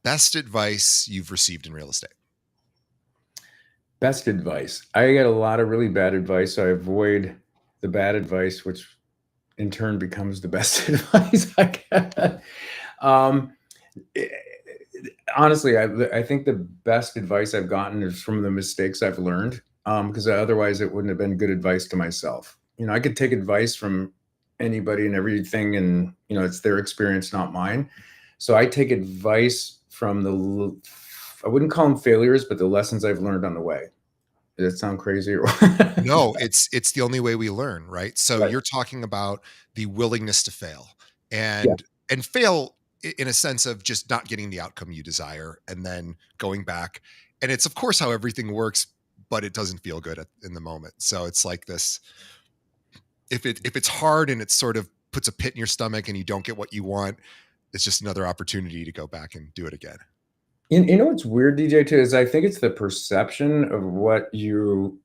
Best advice you've received in real estate? Best advice. I get a lot of really bad advice, so I avoid the bad advice, which in turn becomes the best advice I get. Um, eh, Honestly, I think the best advice I've gotten is from the mistakes I've learned, because otherwise it wouldn't have been good advice to myself. I could take advice from anybody and everything, and it's their experience, not mine. So I take advice from I wouldn't call them failures, but the lessons I've learned on the way. Does that sound crazy? Or No, it's the only way we learn, right? So Right. you're talking about the willingness to fail Yeah. and fail in a sense of just not getting the outcome you desire and then going back. And it's of course how everything works, but it doesn't feel good in the moment. So it's like this, if it's hard and it sort of puts a pit in your stomach and you don't get what you want, it's just another opportunity to go back and do it again. You know what's weird, DJ, too, is I think it's the perception of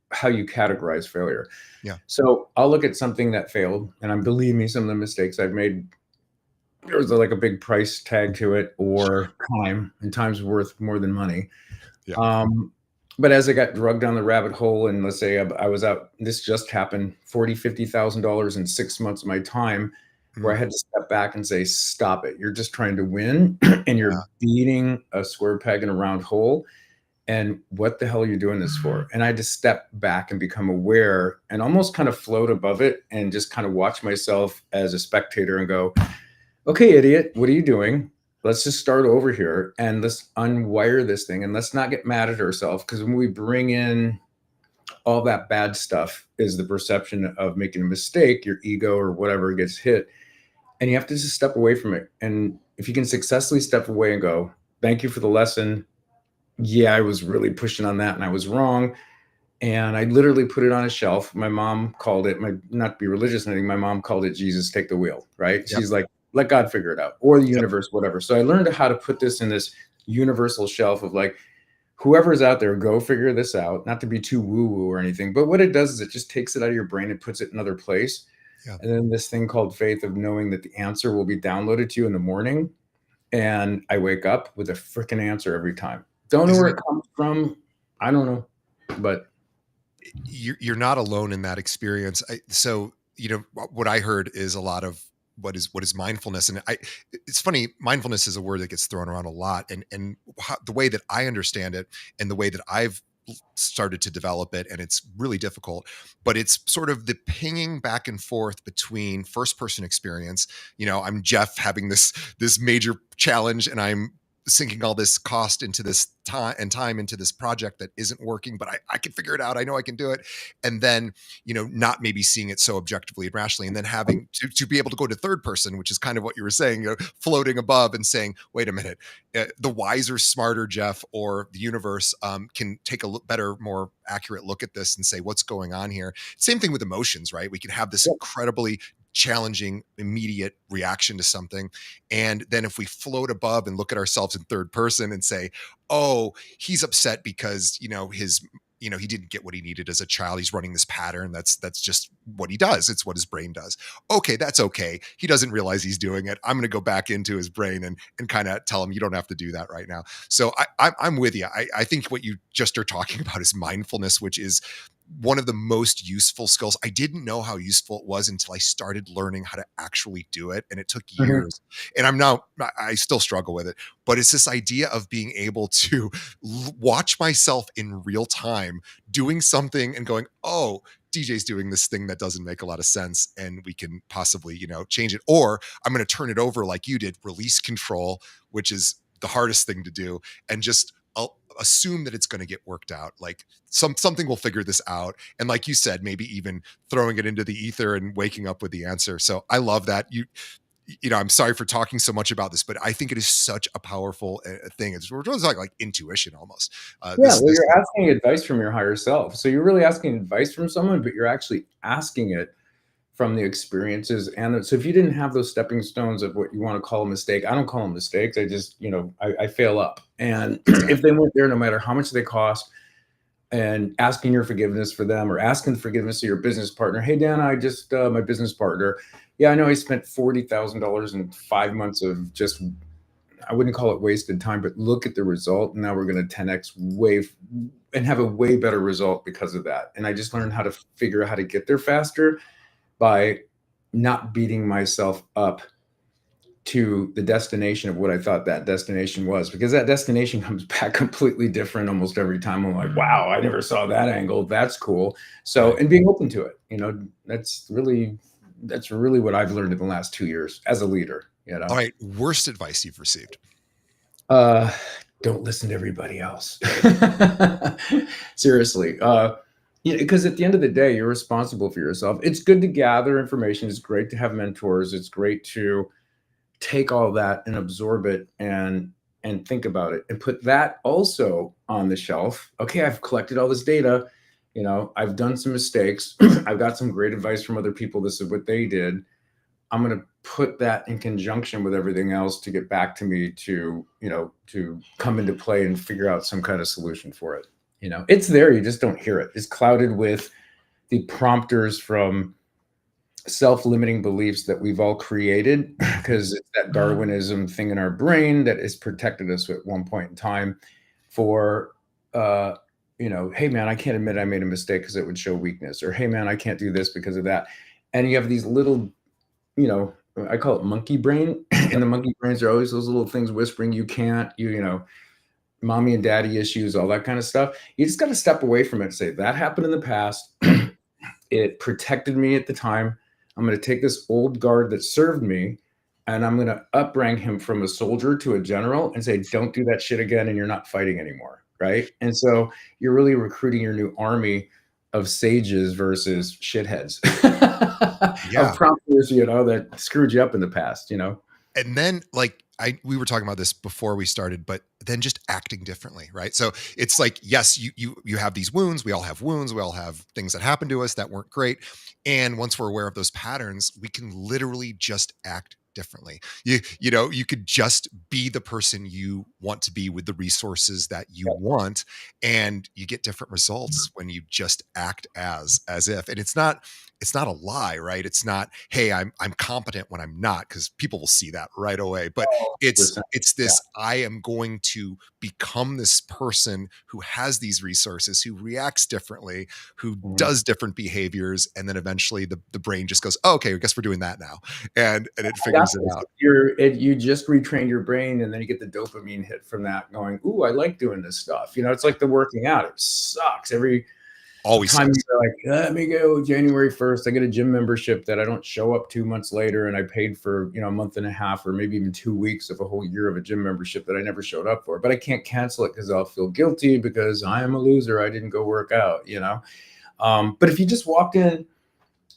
how you categorize failure. Yeah. So I'll look at something that failed, and believe me, some of the mistakes I've made, there was like a big price tag to it, or time, and time's worth more than money. Yeah. But as I got drugged down the rabbit hole, and let's say I was out, this just happened, $40,000-$50,000 in 6 months of my time, where I Mm, had to step back and say, stop it. You're just trying to win and yeah. you're beating a square peg in a round hole. And what the hell are you doing this for? And I had to step back and become aware and almost kind of float above it and just kind of watch myself as a spectator and go, okay, idiot, what are you doing? Let's just start over here and let's unwire this thing, and let's not get mad at ourselves, because when we bring in all that bad stuff is the perception of making a mistake, your ego or whatever gets hit, and you have to just step away from it. And if you can successfully step away and go, thank you for the lesson. Yeah, I was really pushing on that and I was wrong. And I literally put it on a shelf. My mom called it, not to be religious or anything, my mom called it Jesus take the wheel, right? Yep. She's like, let God figure it out, or the Yep. universe, whatever. So I learned how to put this in this universal shelf of like, whoever's out there, go figure this out. Not to be too woo woo or anything, but what it does is it just takes it out of your brain and puts it in another place. Yeah. And then this thing called faith of knowing that the answer will be downloaded to you in the morning. And I wake up with a freaking answer every time. Don't know Isn't where it? it comes from. I don't know. But You're not alone in that experience. So what I heard is a lot of what is mindfulness, and it's funny. Mindfulness is a word that gets thrown around a lot, and the way that I understand it, and the way that I've started to develop it, and it's really difficult, but it's sort of the pinging back and forth between first person experience. I'm Jeff having this major challenge, and I'm sinking all this cost into this time into this project that isn't working, but I can figure it out. I know I can do it. And then, not maybe seeing it so objectively and rationally, and then having to be able to go to third person, which is kind of what you were saying, floating above and saying, wait a minute, the wiser, smarter Jeff or the universe can take a better, more accurate look at this and say, what's going on here? Same thing with emotions, right? We can have this incredibly challenging immediate reaction to something, and then if we float above and look at ourselves in third person and say, oh, he's upset because he didn't get what he needed as a child, he's running this pattern, that's just what he does, it's what his brain does. Okay, that's okay, he doesn't realize he's doing it. I'm going to go back into his brain and kind of tell him, you don't have to do that right now. So I'm with you. I think what you just are talking about is mindfulness, which is one of the most useful skills. I didn't know how useful it was until I started learning how to actually do it. And it took years. And I still struggle with it, but it's this idea of being able to watch myself in real time doing something and going, oh, DJ's doing this thing that doesn't make a lot of sense, and we can possibly, change it. Or I'm going to turn it over like you did, release control, which is the hardest thing to do, and just assume that it's going to get worked out. Like something will figure this out. And like you said, maybe even throwing it into the ether and waking up with the answer. So I love that. I'm sorry for talking so much about this, but I think it is such a powerful thing. We're talking like intuition almost. yeah, well, you're asking advice from your higher self. So you're really asking advice from someone, but you're actually asking it from the experiences. And so if you didn't have those stepping stones of what you want to call a mistake, I don't call them mistakes. I just, I fail up. And if they weren't there, no matter how much they cost, and asking your forgiveness for them, or asking forgiveness of your business partner. Hey, Dan, I just, my business partner, Yeah, I know I spent $40,000 in 5 months of just, I wouldn't call it wasted time, but look at the result. Now we're going to 10x and have a way better result because of that. And I just learned how to figure out how to get there faster by not beating myself up to the destination of what I thought that destination was, because that destination comes back completely different almost every time. I'm like, wow, I never saw that angle. That's cool. So, Right. and being open to it, that's really what I've learned in the last 2 years as a leader, All right. Worst advice you've received. Uh, don't listen to everybody else. Seriously. Because at the end of the day, you're responsible for yourself. It's good to gather information. It's great to have mentors. It's great to take all that and absorb it and think about it and put that also on the shelf. Okay, I've collected all this data. I've done some mistakes. I've got some great advice from other people. This is what they did. I'm going to put that in conjunction with everything else to get back to me to come into play and figure out some kind of solution for it. It's there. You just don't hear it. It's clouded with the prompters from self-limiting beliefs that we've all created because it's that Darwinism thing in our brain that has protected us at one point in time for, hey man, I can't admit I made a mistake because it would show weakness, or hey man, I can't do this because of that. And you have these little, you know, I call it monkey brain. And the monkey brains are always those little things whispering, you can't, mommy and daddy issues, all that kind of stuff. You just got to step away from it and say, that happened in the past. It protected me at the time. I'm going to take this old guard that served me and I'm going to uprank him from a soldier to a general and say, don't do that shit again. And you're not fighting anymore. Right. And so you're really recruiting your new army of sages versus shitheads of Yeah. prompters, that screwed you up in the past. And then we were talking about this before we started, but then just acting differently, right? So it's like, yes, you have these wounds. We all have wounds. We all have things that happened to us that weren't great. And once we're aware of those patterns, we can literally just act differently. You could just be the person you want to be with the resources that you want, and you get different results when you just act as if. And it's not a lie, right? It's not, hey, I'm competent when I'm not, because people will see that right away. But it's 100%. it's Yeah. this, I am going to become this person who has these resources, who reacts differently, who Mhm. does different behaviors, and then eventually the brain just goes, oh, okay, I guess we're doing that now. And it I got figures it this. out. You just retrained your brain, and then you get the dopamine hit from that, going, "Ooh, I like doing this stuff." It's like the working out. It sucks every Always time sucks. you're like, "Let me go January 1st. I get a gym membership that I don't show up 2 months later, and I paid for a month and a half or maybe even 2 weeks of a whole year of a gym membership that I never showed up for. But I can't cancel it because I'll feel guilty because I am a loser. I didn't go work out. But if you just walked in,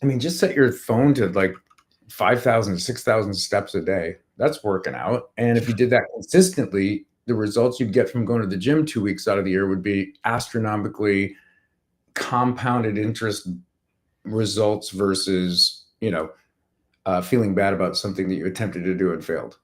I mean, just set your phone to like 5,000, 6,000 steps a day. That's working out. And if you did that consistently, the results you'd get from going to the gym 2 weeks out of the year would be astronomically compounded interest results versus, feeling bad about something that you attempted to do and failed.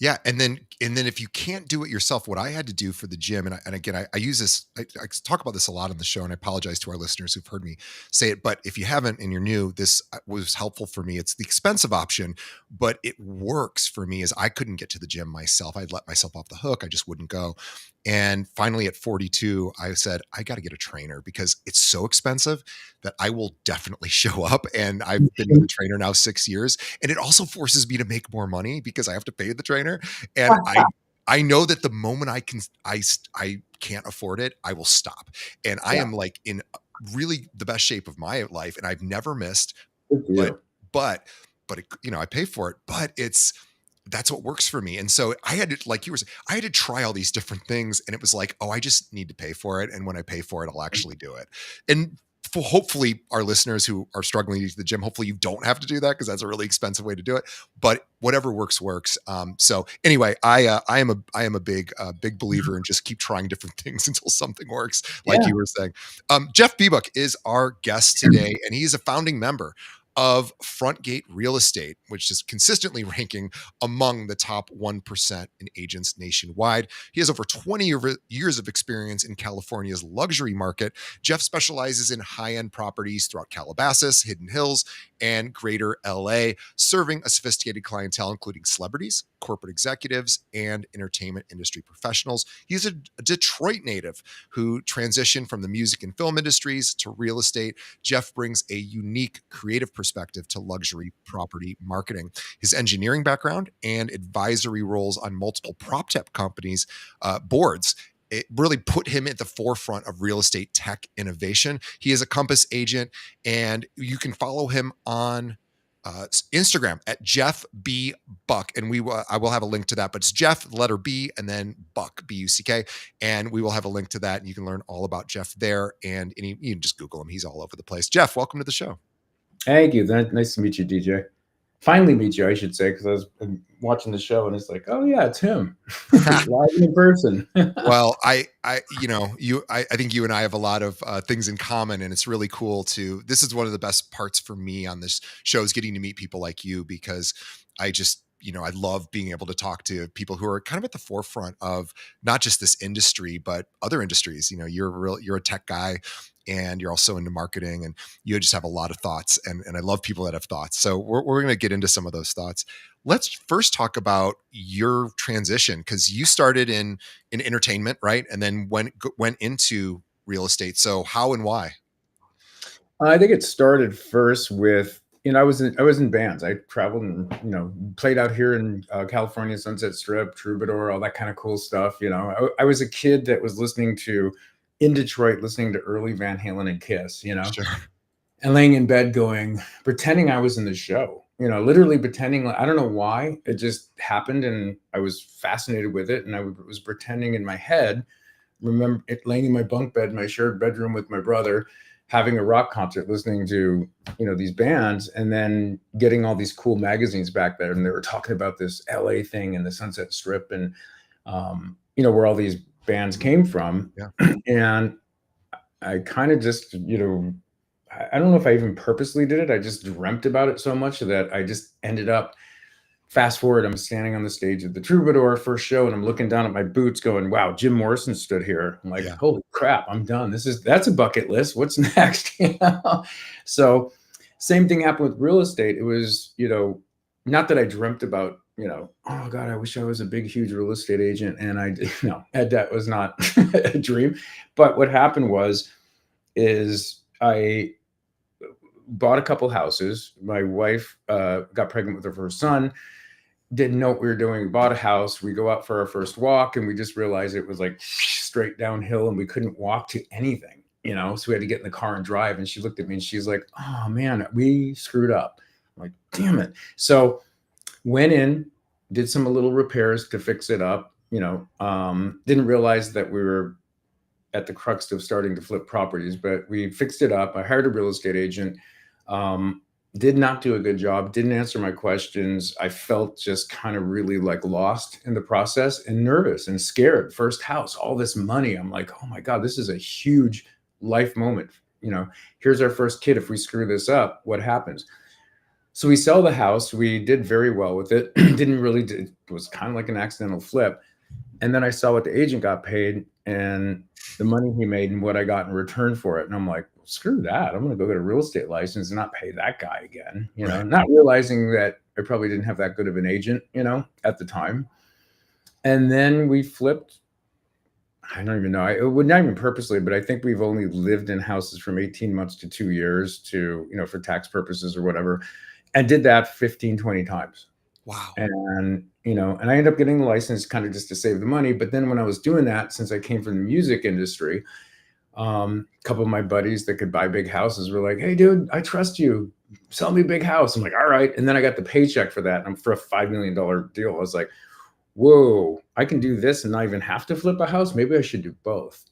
Yeah, and then if you can't do it yourself, what I had to do for the gym, and again, I use this, I talk about this a lot on the show, and I apologize to our listeners who've heard me say it, but if you haven't and you're new, this was helpful for me. It's the expensive option, but it works for me. As I couldn't get to the gym myself, I'd let myself off the hook. I just wouldn't go. And finally, at 42, I said, I got to get a trainer because it's so expensive that I will definitely show up. And I've been with a trainer now 6 years, and it also forces me to make more money because I have to pay the trainer. And I know that the moment I can't afford it, I will stop. And I Yeah, am like in really the best shape of my life, and I've never missed. good for But you. but I pay for it, but that's what works for me. And so I had to, like you were saying, I had to try all these different things, and it was like, oh, I just need to pay for it, and when I pay for it, I'll actually do it. And for hopefully our listeners who are struggling to use the gym, hopefully you don't have to do that because that's a really expensive way to do it. But whatever works works. So anyway, I am a big believer in just keep trying different things until something works, like Yeah. you were saying. Jeff Biebuyck is our guest today, and he is a founding member of Frontgate Real Estate, which is consistently ranking among the top 1% in agents nationwide. He has over 20 years of experience in California's luxury market. Jeff specializes in high-end properties throughout Calabasas, Hidden Hills, and Greater LA, serving a sophisticated clientele, including celebrities, corporate executives, and entertainment industry professionals. He's a Detroit native who transitioned from the music and film industries to real estate. Jeff brings a unique creative perspective to luxury property marketing. His engineering background and advisory roles on multiple prop tech companies' boards, it really put him at the forefront of real estate tech innovation. He is a Compass agent, and you can follow him on Instagram at Jeff B Buck, and I will have a link to that. But it's Jeff, letter B, and then Buck, Buck, and we will have a link to that, and you can learn all about Jeff there. And you can just Google him; he's all over the place. Jeff, welcome to the show. Thank you. Nice to meet you, DJ. Finally meet you, I should say, because I was watching the show and it's like, oh yeah, it's him, live in person. Well, I think you and I have a lot of things in common, and it's really cool to. This is one of the best parts for me on this show is getting to meet people like you because I just, I love being able to talk to people who are kind of at the forefront of not just this industry but other industries. You're a tech guy, and you're also into marketing, and you just have a lot of thoughts, and I love people that have thoughts. So we're going to get into some of those thoughts. Let's first talk about your transition because you started in entertainment, right? And then went into real estate. So how and why? I think it started first with, I was in bands. I traveled and played out here in California, Sunset Strip, Troubadour, all that kind of cool stuff. I was a kid that was listening to in Detroit, listening to early Van Halen and Kiss. Sure. And laying in bed pretending I was in the show, literally pretending. I don't know why, it just happened. And I was fascinated with it. And I was pretending in my head, remember it, laying in my bunk bed, my shared bedroom with my brother, having a rock concert, listening to, these bands, and then getting all these cool magazines back there. And they were talking about this LA thing and the Sunset Strip and, where all these bands came from. Yeah. And I kind of just, I don't know if I even purposely did it. I just dreamt about it so much that I just ended up, fast forward, I'm standing on the stage at the Troubadour first show and I'm looking down at my boots going, wow, Jim Morrison stood here. I'm like, Yeah. holy crap, I'm done. That's a bucket list. What's next? So same thing happened with real estate. It was, not that I dreamt about, oh God, I wish I was a big, huge real estate agent. And that was not a dream. But what happened is I bought a couple houses. My wife got pregnant with her first son, didn't know what we were doing. We bought a house. We go out for our first walk and we just realized it was like straight downhill and we couldn't walk to anything, so we had to get in the car and drive. And she looked at me and she's like, oh man, we screwed up. I'm like, damn it. So went in, did some little repairs to fix it up, didn't realize that we were at the crux of starting to flip properties, but we fixed it up. I hired a real estate agent. Did not do a good job, didn't answer my questions. I felt just kind of really like lost in the process and nervous and scared. First house, all this money. I'm like, oh my God, this is a huge life moment. Here's our first kid. If we screw this up, what happens? So we sell the house. We did very well with it. It was kind of like an accidental flip. And then I saw what the agent got paid and the money he made and what I got in return for it. And I'm like, screw that. I'm going to go get a real estate license and not pay that guy again, Right. not realizing that I probably didn't have that good of an agent, at the time. And then we flipped. I don't even know. I would not even purposely, but I think we've only lived in houses from 18 months to 2 years to, for tax purposes or whatever, and did that 15, 20 times. Wow. And I ended up getting the license kind of just to save the money. But then when I was doing that, since I came from the music industry, a couple of my buddies that could buy big houses were like, hey, dude, I trust you. Sell me a big house. I'm like, all right. And then I got the paycheck for that. And I'm for a $5 million deal. I was like, whoa, I can do this and not even have to flip a house. Maybe I should do both.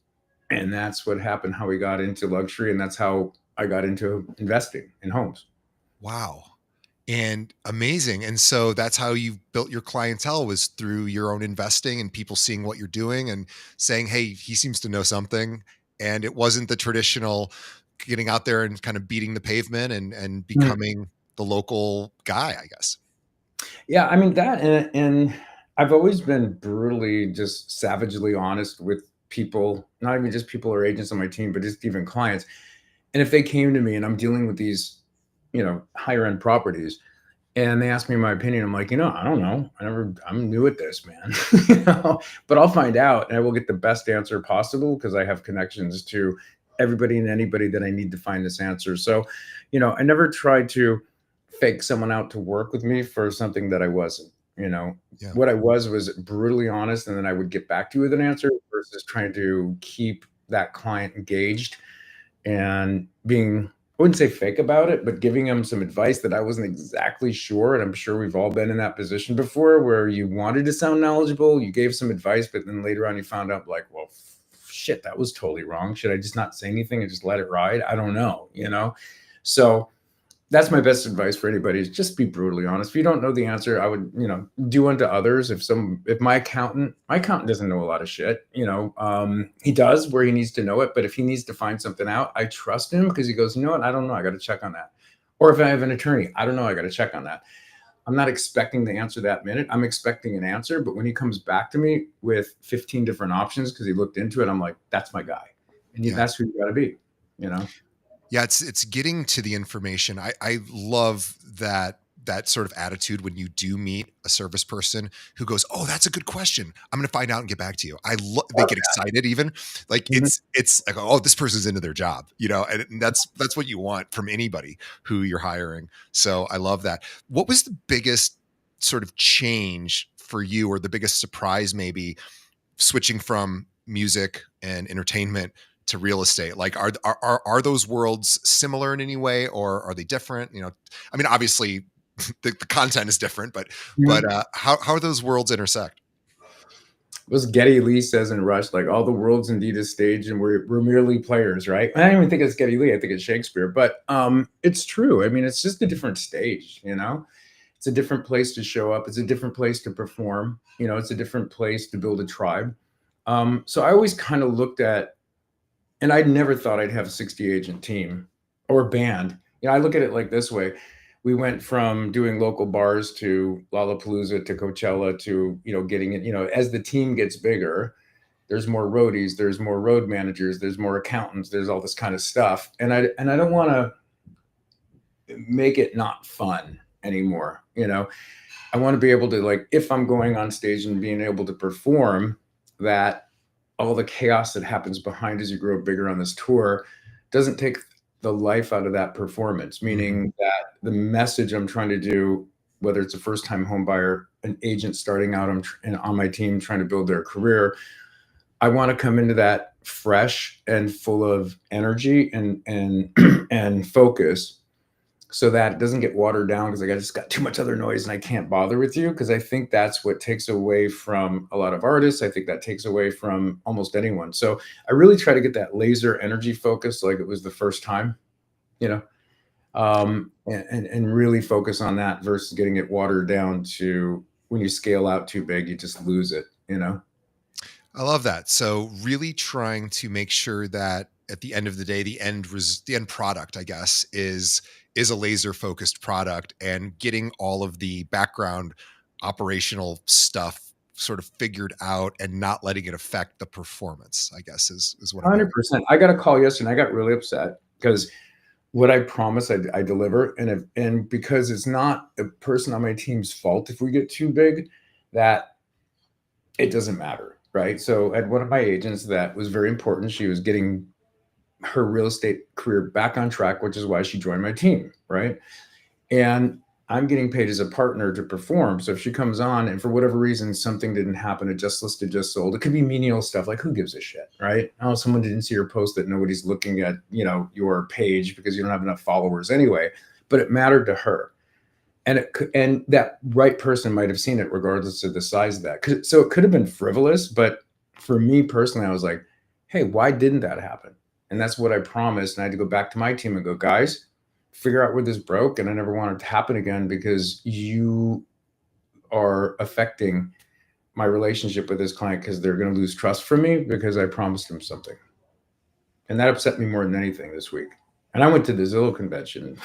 And that's what happened, how we got into luxury. And that's how I got into investing in homes. Wow. And amazing. And so that's how you built your clientele was through your own investing and people seeing what you're doing and saying, hey, he seems to know something. And it wasn't the traditional getting out there and kind of beating the pavement and becoming the local guy, I guess. Yeah, I mean that, and I've always been brutally, just savagely honest with people, not even just people or agents on my team, but just even clients. And if they came to me and I'm dealing with these, higher end properties. And they asked me my opinion. I'm like, I don't know. I'm new at this, man. But I'll find out and I will get the best answer possible because I have connections to everybody and anybody that I need to find this answer. So, I never tried to fake someone out to work with me for something that I wasn't. Yeah. What I was brutally honest, and then I would get back to you with an answer versus trying to keep that client engaged and being, I wouldn't say fake about it, but giving them some advice that I wasn't exactly sure. And I'm sure we've all been in that position before where you wanted to sound knowledgeable, you gave some advice, but then later on you found out like, well, shit, that was totally wrong. Should I just not say anything and just let it ride? I don't know. So that's my best advice for anybody is just be brutally honest. If you don't know the answer, I would, do unto others. If my accountant doesn't know a lot of shit, he does where he needs to know it. But if he needs to find something out, I trust him because he goes, you know what? I don't know. I got to check on that. Or if I have an attorney, I don't know. I got to check on that. I'm not expecting the answer that minute. I'm expecting an answer. But when he comes back to me with 15 different options, because he looked into it, I'm like, that's my guy. And Yeah. that's who you got to be, you know? Yeah, it's getting to the information. I love that sort of attitude when you do meet a service person who goes, "Oh, that's a good question. I'm going to find out and get back to you." They get excited even. Like Mhm. it's like, "Oh, this person's into their job," and that's what you want from anybody who you're hiring. So I love that. What was the biggest sort of change for you or the biggest surprise maybe switching from music and entertainment to real estate? Like, are those worlds similar in any way, or are they different? I mean, obviously, the content is different, but how those worlds intersect? Was Getty Lee says in Rush, like all the world's indeed a stage and we're merely players, right? I don't even think it's Getty Lee, I think it's Shakespeare, but it's true. I mean, it's just a different stage. It's a different place to show up, it's a different place to perform, it's a different place to build a tribe. So I always kind of looked at, and I never thought I'd have a 60 agent team or band. I look at it like this way. We went from doing local bars to Lollapalooza to Coachella to, getting it, as the team gets bigger, there's more roadies, there's more road managers, there's more accountants, there's all this kind of stuff. And I don't want to make it not fun anymore. I want to be able to, like, if I'm going on stage and being able to perform, that all the chaos that happens behind as you grow bigger on this tour doesn't take the life out of that performance, Mhm. meaning that the message I'm trying to do, whether it's a first time home buyer, an agent starting out on my team trying to build their career, I want to come into that fresh and full of energy and and focus so that it doesn't get watered down because like I just got too much other noise and I can't bother with you, because I think that's what takes away from a lot of artists. I think that takes away from almost anyone. So I really try to get that laser energy focus like it was the first time, you know, and really focus on that versus getting it watered down to when you scale out too big, you just lose it. I love that. So really trying to make sure that at the end of the day, the end product, I guess, is a laser focused product, and getting all of the background operational stuff sort of figured out and not letting it affect the performance, I guess is what I'm hearing. 100%. I got a call yesterday and I got really upset because what I promise I deliver. And because it's not a person on my team's fault if we get too big, that it doesn't matter. Right. So at one of my agents that was very important, she was getting her real estate career back on track, which is why she joined my team. Right. And I'm getting paid as a partner to perform. So if she comes on and for whatever reason something didn't happen, it just listed, just sold. It could be menial stuff like who gives a shit, right? Oh, someone didn't see your post that nobody's looking at, your page because you don't have enough followers anyway. But it mattered to her, and that right person might have seen it regardless of the size of that. So it could have been frivolous, but for me personally, I was like, hey, why didn't that happen? And that's what I promised. And I had to go back to my team and go, guys, figure out where this broke, and I never want it to happen again because you are affecting my relationship with this client because they're going to lose trust from me because I promised them something. And that upset me more than anything this week. And I went to the Zillow convention.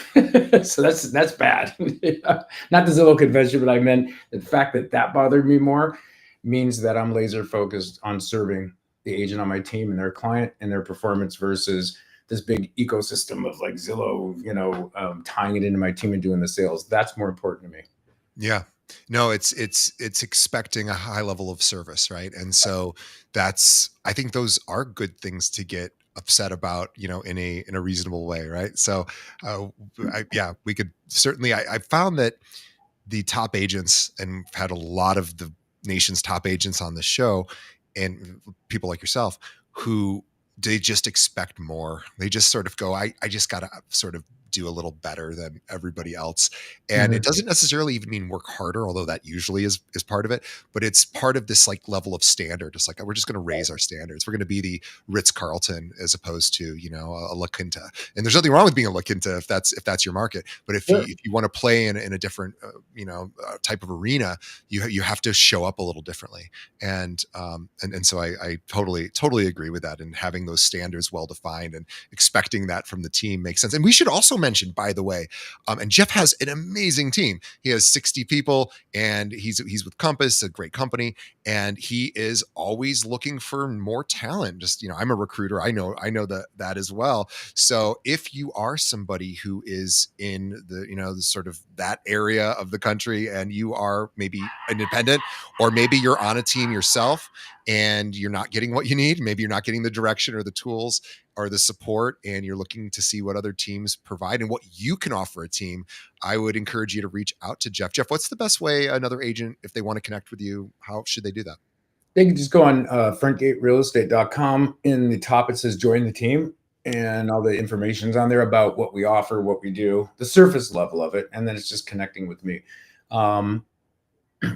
So that's bad. Not the Zillow convention, but I meant the fact that that bothered me more means that I'm laser focused on serving the agent on my team and their client and their performance versus this big ecosystem of like Zillow, tying it into my team and doing the sales. That's more important to me. Yeah. No, it's expecting a high level of service, right? And so that's I think those are good things to get upset about, in a reasonable way, right? So, uh, yeah, we could certainly. I found that the top agents, and we've had a lot of the nation's top agents on the show, and people like yourself who they just expect more. They just sort of go, I just got to sort of do a little better than everybody else. And it Mhm. doesn't necessarily even mean work harder, although that usually is part of it, but it's part of this like level of standard. It's like, we're just going to raise our standards. We're going to be the Ritz Carlton as opposed to, a La Quinta. And there's nothing wrong with being a La Quinta if that's your market. But if you Sure. if you want to play in a different type of arena, you have to show up a little differently. And so I totally agree with that. And having those standards well defined and expecting that from the team makes sense. And we should also mention, by the way, and Jeff has an amazing team. He has 60 people, and he's with Compass, a great company, and he is always looking for more talent. Just I'm a recruiter. I know that as well. So if you are somebody who is in the sort of that area of the country, and you are maybe independent, or maybe you're on a team yourself and you're not getting what you need, maybe you're not getting the direction or the tools or the support, and you're looking to see what other teams provide and what you can offer a team, I would encourage you to reach out to Jeff. Jeff, what's the best way another agent, if they want to connect with you, how should they do that? They can just go on frontgaterealestate.com. In the top, it says join the team, and all the information's on there about what we offer, what we do, the surface level of it. And then it's just connecting with me. Um,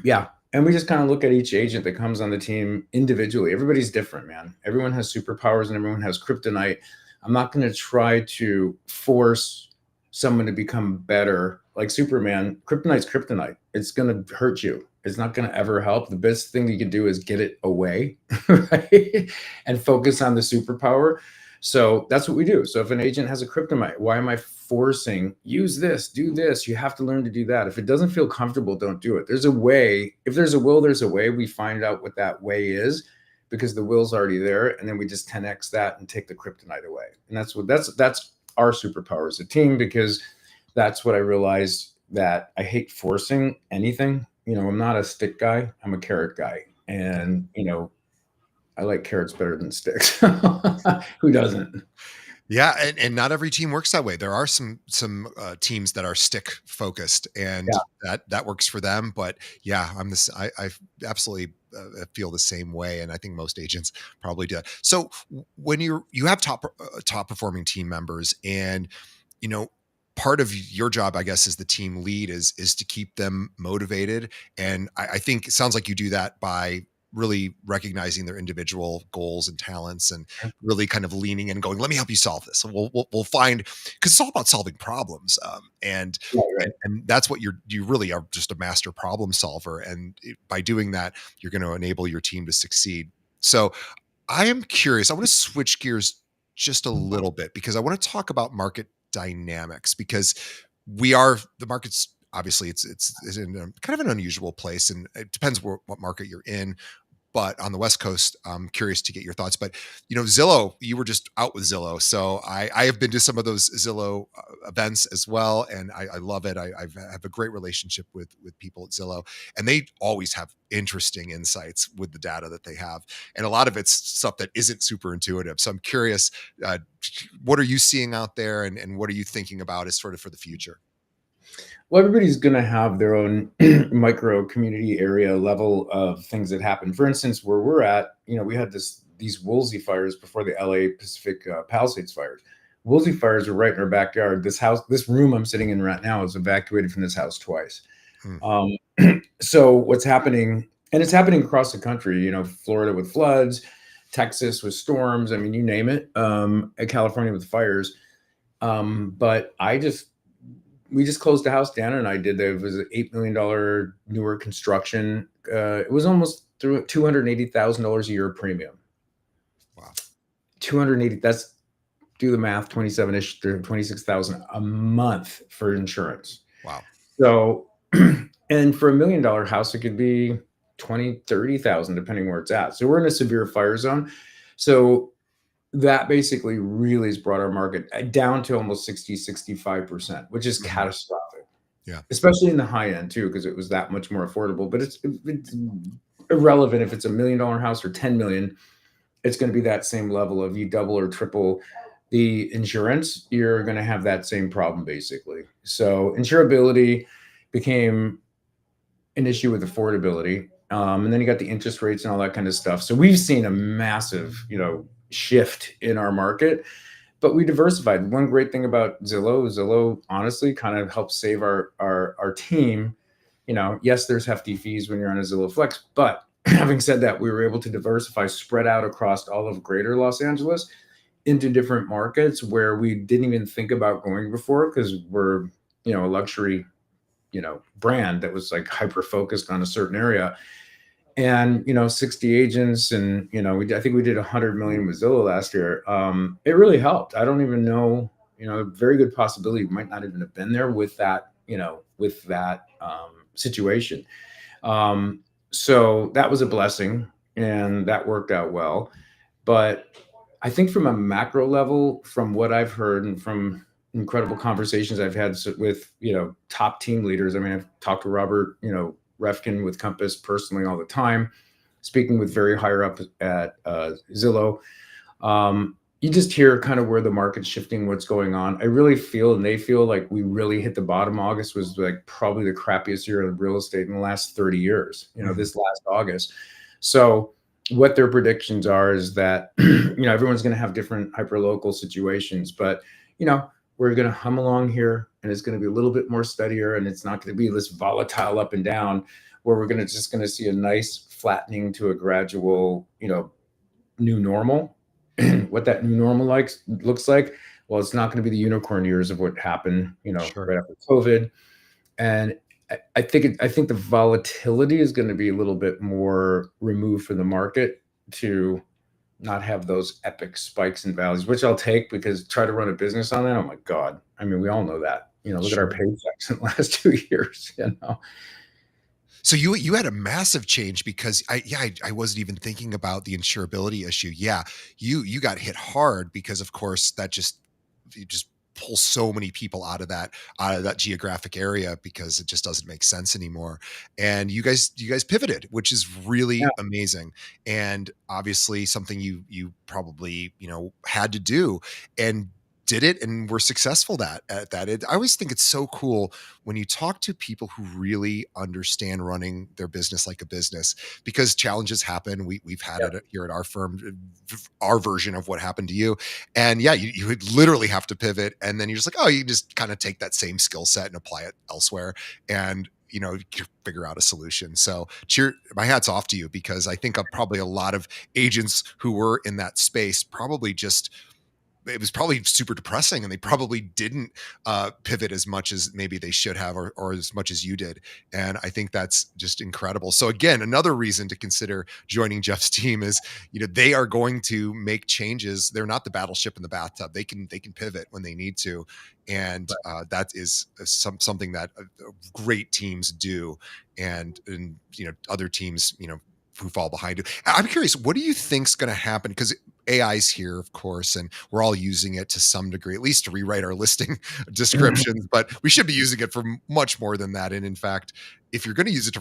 yeah. And we just kind of look at each agent that comes on the team individually. Everybody's different, man. Everyone has superpowers and everyone has kryptonite. I'm not going to try to force someone to become better. Like Superman, kryptonite's kryptonite. It's going to hurt you. It's not going to ever help. The best thing you can do is get it away, right? And focus on the superpower. So that's what we do. So if an agent has a kryptonite, why am I forcing use this, do this? You have to learn to do that. If it doesn't feel comfortable, don't do it. There's a way. If there's a will, there's a way. We find out what that way is because the will's already there, and then we just 10x that and take the kryptonite away. And that's our superpower as a team, because that's what I realized, that I hate forcing anything. I'm not a stick guy. I'm a carrot guy. And, I like carrots better than sticks. Who doesn't? Yeah, and not every team works that way. There are some teams that are stick focused, and Yeah. that works for them. But yeah, I absolutely feel the same way, and I think most agents probably do. So when you have top performing team members, and you know part of your job, I guess, as the team lead is to keep them motivated. And I think it sounds like you do that by really recognizing their individual goals and talents, and really kind of leaning in and going, let me help you solve this. And we'll find, because it's all about solving problems. And, Right, and, right. and that's what you really are, just a master problem solver. And by doing that, you're going to enable your team to succeed. So I am curious. I want to switch gears just a little bit, because I want to talk about market dynamics, because the market's obviously it's in a kind of an unusual place, and it depends what market you're in. But on the West Coast, I'm curious to get your thoughts. But Zillow, you were just out with Zillow, so I have been to some of those Zillow events as well, and I love it. Have a great relationship with people at Zillow, and they always have interesting insights with the data that they have, and a lot of it's stuff that isn't super intuitive. So I'm curious, uh, what are you seeing out there, and what are you thinking about as sort of for the future? Well, everybody's going to have their own micro community area level of things that happen. For instance, where we're at, we had these Woolsey fires before the LA Pacific Palisades fires. Woolsey fires are right in our backyard. This room I'm sitting in right now is evacuated from this house twice. Hmm. Um, so what's happening, and it's happening across the country, Florida with floods, Texas with storms. I mean, you name it, California with fires. But we just closed the house. Dana and I did. It was an $8 million newer construction. It was almost through $280,000 a year premium. Wow. 280. That's, do the math. 27-ish, 26,000 a month for insurance. Wow. So, and for $1 million house, it could be 20, 30,000 depending where it's at. So we're in a severe fire zone. So that basically really has brought our market down to almost 60-65%, which is Mhm. catastrophic, Yeah, especially in the high end too, because it was that much more affordable. But it's irrelevant if it's $1 million house or 10 million. It's going to be that same level of you double or triple the insurance, you're going to have that same problem basically. So insurability became an issue with affordability. And then you got the interest rates and all that kind of stuff. So we've seen a massive, shift in our market, but we diversified. One great thing about Zillow honestly kind of helps save our team. Yes, there's hefty fees when you're on a Zillow Flex, but having said that, we were able to diversify, spread out across all of greater Los Angeles into different markets where we didn't even think about going before because we're, a luxury, brand that was like hyper focused on a certain area. And 60 agents, and I think we did 100 million with Zillow last year. It really helped. I don't even know, very good possibility we might not even have been there with that, situation. um, so that was a blessing, and that worked out well. But I think from a macro level, from what I've heard and from incredible conversations I've had with, top team leaders. I mean, I've talked to Robert, Refkin with Compass personally all the time, speaking with very higher up at Zillow. You just hear kind of where the market's shifting, what's going on. I really feel, and they feel like we really hit the bottom. August was like probably the crappiest year in real estate in the last 30 years, mhm, this last August. So what their predictions are is that, everyone's going to have different hyperlocal situations, but, we're going to hum along here, and it's going to be a little bit more steadier, and it's not going to be this volatile up and down where we're going to see a nice flattening to a gradual, new normal. What that new normal looks like, well, it's not going to be the unicorn years of what happened, sure. right after COVID. And I think the volatility is going to be a little bit more removed from the market to not have those epic spikes and valleys, which I'll take, because try to run a business on that. Oh my God. I mean, we all know that. Look at our Sure. paychecks in the last 2 years. So you had a massive change because I wasn't even thinking about the insurability issue. Yeah, you got hit hard because of course that just you just pull so many people out of that geographic area because it just doesn't make sense anymore. And you guys pivoted, which is Yeah. really amazing. And obviously something you probably, had to do and did it and were successful at that. I always think it's so cool when you talk to people who really understand running their business like a business, because challenges happen. We've had Yeah. it here at our firm, our version of what happened to you. And yeah, you would literally have to pivot. And then you're just like, oh, you just kind of take that same skill set and apply it elsewhere. And you figure out a solution. So my hat's off to you, because I think probably a lot of agents who were in that space probably just it was probably super depressing, and they probably didn't pivot as much as maybe they should have, or as much as you did. And I think that's just incredible. So again, another reason to consider joining Jeff's team is, they are going to make changes. They're not the battleship in the bathtub. They can pivot when they need to. And that is something that great teams do. And other teams, who fall behind it. I'm curious, what do you think's going to happen? Because AI's here, of course, and we're all using it to some degree, at least to rewrite our listing descriptions. But we should be using it for much more than that. And in fact, if you're going to use it to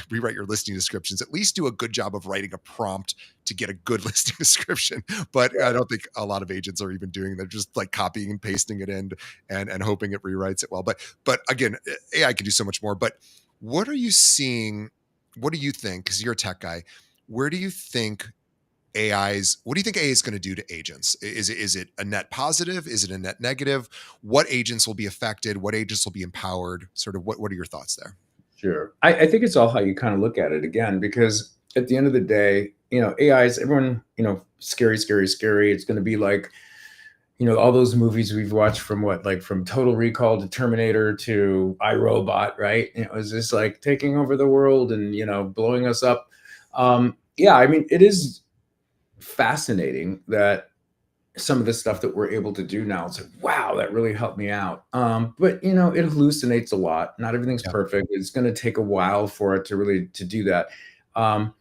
rewrite your listing descriptions, at least do a good job of writing a prompt to get a good listing description. But I don't think a lot of agents are even doing that; just like copying and pasting it in and hoping it rewrites it well. But again, AI can do so much more. But what are you seeing? What do you think? Because you're a tech guy, where do you think what do you think AI is going to do to agents? Is it a net positive? Is it a net negative? What agents will be affected? What agents will be empowered? Sort of what are your thoughts there? Sure. I think it's all how you kind of look at it again, because at the end of the day, AI is everyone, scary, scary, scary. It's going to be like, all those movies we've watched from from Total Recall to Terminator to iRobot, right? It was just like taking over the world and, blowing us up. Yeah, I mean, it is fascinating that some of the stuff that we're able to do now, it's like, wow, that really helped me out. But it hallucinates a lot. Not everything's Yeah. perfect. It's going to take a while for it to really to do that. Um,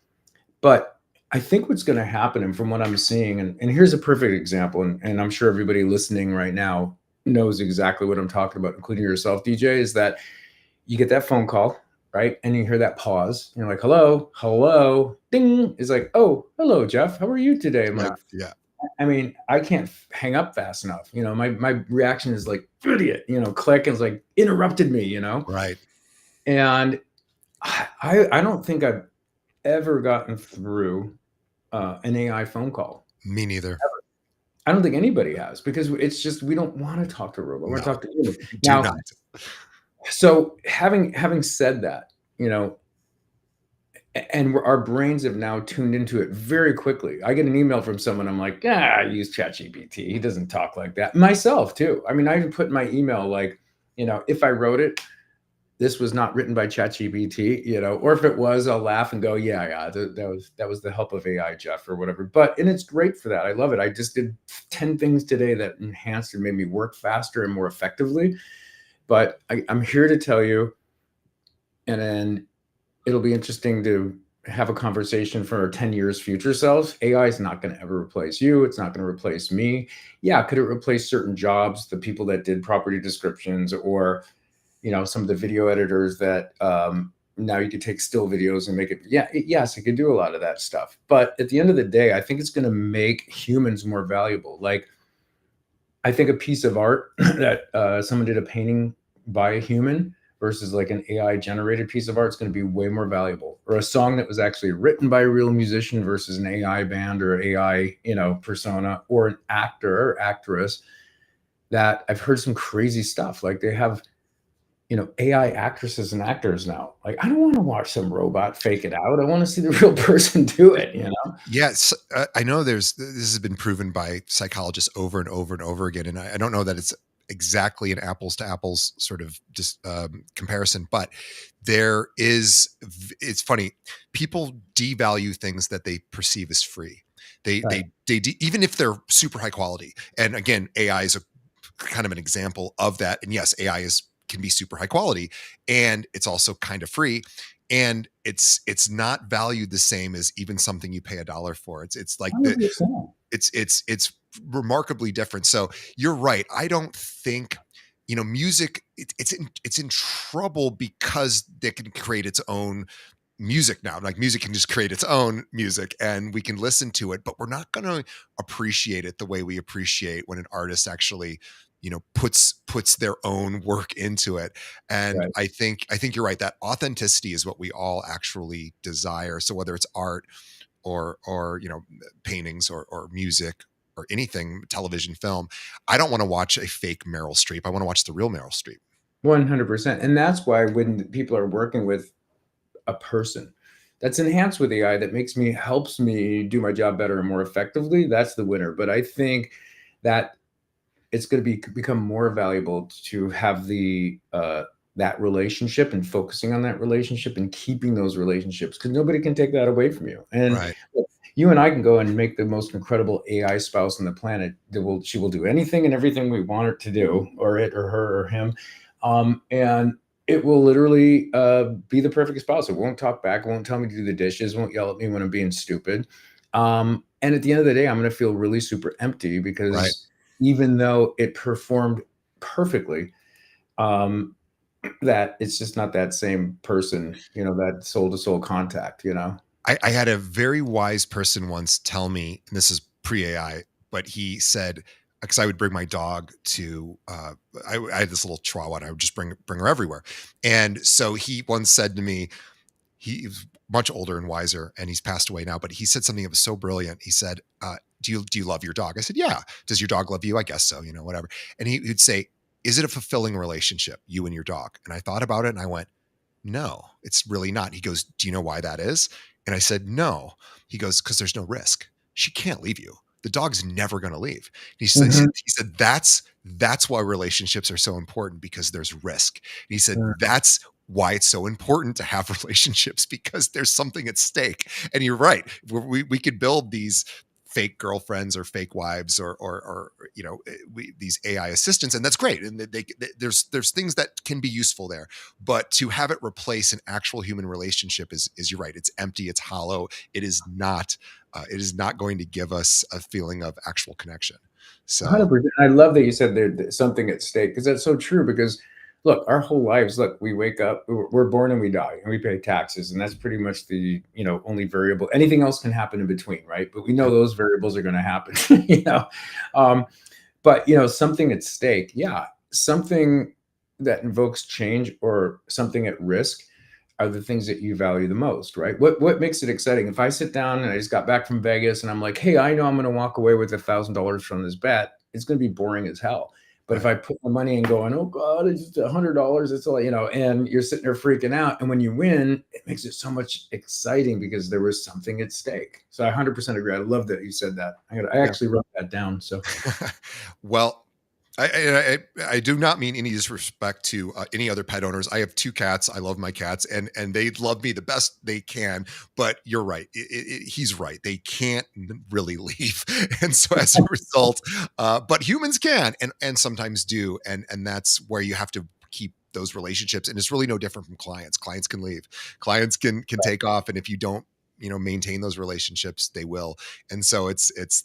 but I think what's going to happen, and from what I'm seeing, and here's a perfect example, and I'm sure everybody listening right now knows exactly what I'm talking about, including yourself, DJ, is that you get that phone call, right? And you hear that pause. And you're like, hello, hello, ding. It's like, oh, hello, Jeff. How are you today? I'm Yeah, like, yeah, I mean, I can't hang up fast enough. My reaction is like, idiot, click, and it's like interrupted me, right. and I don't think I've ever gotten through an AI phone call. Me neither. I don't think anybody has, because it's just we don't want to talk to a robot. We want to No, talk to human. do Now, not. so having said that, and our brains have now tuned into it very quickly. I get an email from someone, I'm like, I use ChatGPT. He doesn't talk like that. Myself too. I mean, I even put in my email like, if I wrote it, this was not written by ChatGPT, or if it was, I'll laugh and go, yeah, that was the help of AI, Jeff, or whatever. And it's great for that. I love it. I just did 10 things today that enhanced and made me work faster and more effectively. But I'm here to tell you, and then it'll be interesting to have a conversation for our 10 years future selves. AI is not going to ever replace you. It's not going to replace me. Yeah, could it replace certain jobs, the people that did property descriptions, or some of the video editors that now you could take still videos and make it. Yeah, yes, it could do a lot of that stuff. But at the end of the day, I think it's going to make humans more valuable. Like, I think a piece of art that someone did a painting by a human versus like an AI generated piece of art is going to be way more valuable. Or a song that was actually written by a real musician versus an AI band or AI, persona, or an actor or actress. That I've heard some crazy stuff. Like they have, AI actresses and actors now. Like, I don't want to watch some robot fake it out. I want to see the real person do it. Yes, I know this has been proven by psychologists over and over and over again, and I don't know that it's exactly an apples to apples sort of just comparison, but it's funny. People devalue things that they perceive as free. Right. Even if they're super high quality. And again, AI is a kind of an example of that. And yes, AI is can be super high quality, and it's also kind of free, and it's not valued the same as even something you pay a dollar for. It's like the 100%. it's remarkably different. So you're right. I don't think music it's in trouble because they can create its own music now. Like music can just create its own music and we can listen to it, but we're not going to appreciate it the way we appreciate when an artist actually, puts their own work into it. And Right. I think you're right. That authenticity is what we all actually desire. So whether it's art or paintings or music or anything, television, film, I don't want to watch a fake Meryl Streep. I want to watch the real Meryl Streep. 100%. And that's why when people are working with a person that's enhanced with AI that helps me do my job better and more effectively, that's the winner. But I think that it's going to become more valuable to have that relationship and focusing on that relationship and keeping those relationships, because nobody can take that away from you. And Right. you and I can go and make the most incredible AI spouse on the planet. She will do anything and everything we want her to do, or it or her or him, and it will literally be the perfect spouse. It won't talk back, won't tell me to do the dishes, won't yell at me when I'm being stupid. And at the end of the day, I'm going to feel really super empty Right. because even though it performed perfectly, um, that it's just not that same person, that soul to soul contact. I had a very wise person once tell me, and this is pre AI, but he said, because I would bring my dog to, I had this little chihuahua, and I would just bring her everywhere. And so he once said to me, he was much older and wiser, and he's passed away now, but he said something that was so brilliant. He said, do you love your dog? I said, yeah. Does your dog love you? I guess so, whatever. And he'd say, is it a fulfilling relationship, you and your dog? And I thought about it and I went, no, it's really not. He goes, do you know why that is? And I said, no. He goes, because there's no risk. She can't leave you. The dog's never going to leave. Mhm. He said that's why relationships are so important, because there's risk. And he said that's why it's so important to have relationships, because there's something at stake. And you're right. We could build these fake girlfriends or fake wives or these AI assistants, and that's great. And there's things that can be useful there, but to have it replace an actual human relationship is you're right. It's empty. It's hollow. It is not. It is not going to give us a feeling of actual connection. So 100%. I love that you said there's something at stake because that's so true. Because look, our whole lives, look, we wake up, we're born and we die, and we pay taxes, and that's pretty much the only variable. Anything else can happen in between, right? But we know yep, those variables are going to happen. you know, um, but something at stake, yeah, something that invokes change or something at risk are the things that you value the most, right? What makes it exciting? If I sit down and I just got back from Vegas and I'm like, hey, I know I'm going to walk away with $1,000 from this bet, it's going to be boring as hell. But if right. I put my money in going, oh God, it's just $100, it's all, and you're sitting there freaking out. And when you win, it makes it so much exciting because there was something at stake. So I 100% agree. I love that you said that. I Yeah. actually wrote that down. So Well, I do not mean any disrespect to any other pet owners. I have two cats. I love my cats, and they love me the best they can. But you're right. He's right. They can't really leave, and so as a result, but humans can, and sometimes do, and that's where you have to keep those relationships. And it's really no different from clients. Clients can leave. Clients can take off, and if you don't maintain those relationships, they will. And so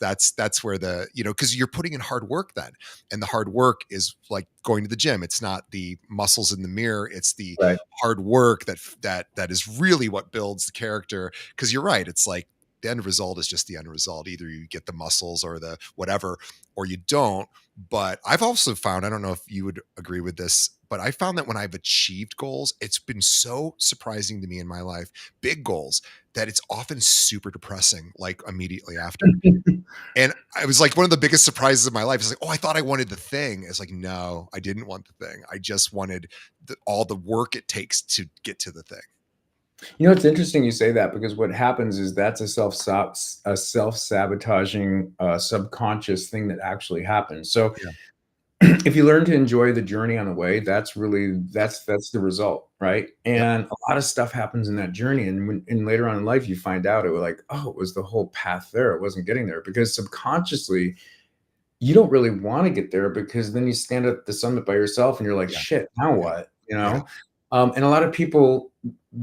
that's where because you're putting in hard work then, and the hard work is like going to the gym. It's not the muscles in the mirror, it's the right, hard work that is really what builds the character. Because you're right, it's like the end result is just the end result. Either you get the muscles or the whatever, or you don't. But I've also found, I don't know if you would agree with this, but I found that when I've achieved goals, it's been so surprising to me in my life, big goals, that it's often super depressing, like immediately after. And I was like, one of the biggest surprises of my life is like, oh, I thought I wanted the thing. It's like, no, I didn't want the thing. I just wanted all the work it takes to get to the thing. It's interesting you say that because what happens is that's a self sabotaging subconscious thing that actually happens. So Yeah. if you learn to enjoy the journey on the way, that's the result, right? Yep. And a lot of stuff happens in that journey, and later on in life, you find out it was like, oh, it was the whole path there. It wasn't getting there because subconsciously you don't really want to get there because then you stand at the summit by yourself and you're like, Yeah. shit, now Yeah. what? Yeah. And a lot of people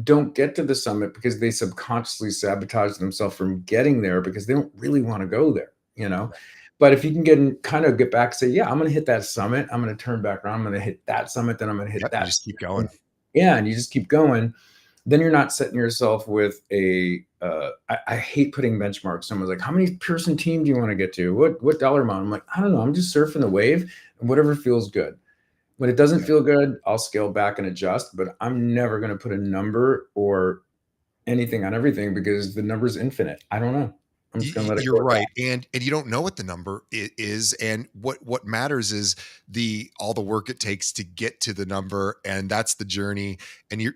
don't get to the summit because they subconsciously sabotage themselves from getting there because they don't really want to go there. But if you can get back, say, yeah, I'm going to hit that summit. I'm going to turn back around. I'm going to hit that summit. Then I'm going to hit Yep. You that just keep summit. going. Yeah. And you just keep going. Then you're not setting yourself with I hate putting benchmarks. Someone's like, how many person team do you want to get to? What dollar amount? I'm like, I don't know. I'm just surfing the wave and whatever feels good. When it doesn't Yeah. feel good, I'll scale back and adjust, but I'm never going to put a number or anything on everything because the number's infinite. I don't know. I'm just going to let it You're go at right, that. and you don't know what the number is, and what matters is the all the work it takes to get to the number, and that's the journey. And you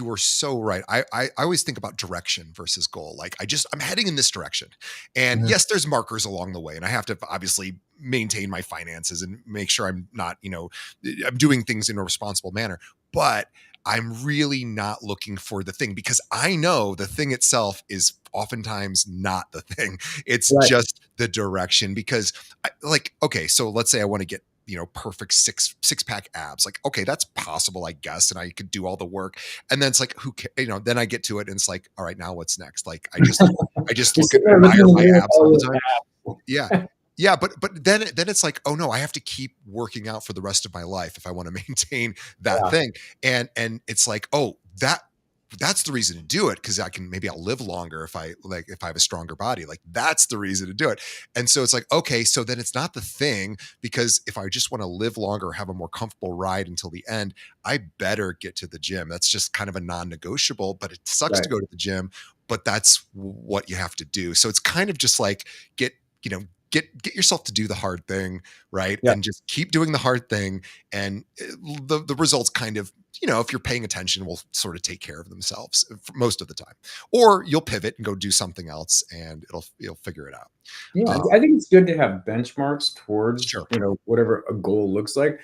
are so right. I always think about direction versus goal. Like I'm heading in this direction, and Mhm. yes, there's markers along the way, and I have to obviously maintain my finances and make sure I'm not I'm doing things in a responsible manner, but I'm really not looking for the thing because I know the thing itself is oftentimes not the thing. It's Right. just the direction because okay, so let's say I want to get, perfect six pack abs. Like, okay, that's possible, I guess. And I could do all the work. And then it's like, then I get to it and it's like, all right, now what's next? Like, I just You're look at sitting there looking admire in the my mirror abs all all the your time. Yeah. Yeah, but then it's like, oh no, I have to keep working out for the rest of my life if I want to maintain that Yeah. thing. And it's like, oh, that's the reason to do it because maybe I'll live longer if I have a stronger body. Like that's the reason to do it. And so it's like, okay, so then it's not the thing because if I just want to live longer, have a more comfortable ride until the end, I better get to the gym. That's just kind of a non-negotiable, but it sucks Right. to go to the gym, but that's what you have to do. So it's kind of just like get, you know, get yourself to do the hard thing, right? Yeah. And just keep doing the hard thing and the results kind of, if you're paying attention, will sort of take care of themselves for most of the time. Or you'll pivot and go do something else and you'll figure it out. Yeah. Um, I think it's good to have benchmarks towards, sure. whatever a goal looks like.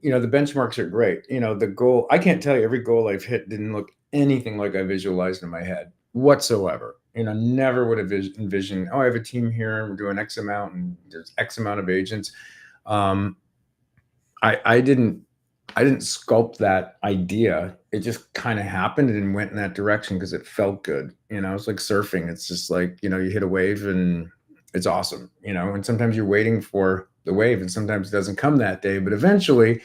The benchmarks are great. The goal, I can't tell you every goal I've hit didn't look anything like I visualized in my head whatsoever. Never would have envisioned, oh, I have a team here and we're doing X amount and there's X amount of agents. Um, I didn't sculpt that idea. It just kind of happened and went in that direction because it felt good. It's like surfing. It's just like, you hit a wave and it's awesome, and sometimes you're waiting for the wave and sometimes it doesn't come that day, but eventually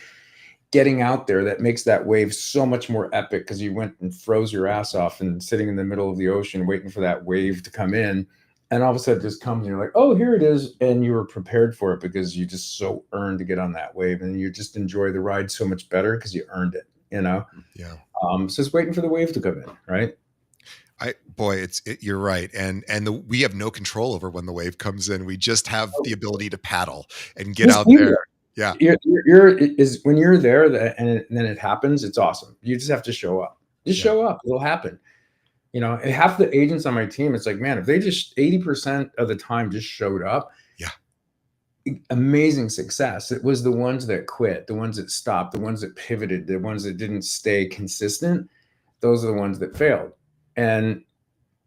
getting out there, that makes that wave so much more epic because you went and froze your ass off and sitting in the middle of the ocean waiting for that wave to come in. And all of a sudden it just comes and you're like, oh, here it is. And you were prepared for it because you just so earned to get on that wave. And you just enjoy the ride so much better because you earned it. Yeah. So it's waiting for the wave to come in, right? You're right. We have no control over when the wave comes in. We just have the ability to paddle and get Just out be there. there. Yeah. Is when you're there and then it happens, it's awesome. You just have to show up. Just Yeah. show up. It'll happen. And half the agents on my team, it's like, man, if they just 80% of the time just showed up, Yeah. amazing success. It was the ones that quit, the ones that stopped, the ones that pivoted, the ones that didn't stay consistent. Those are the ones that failed. And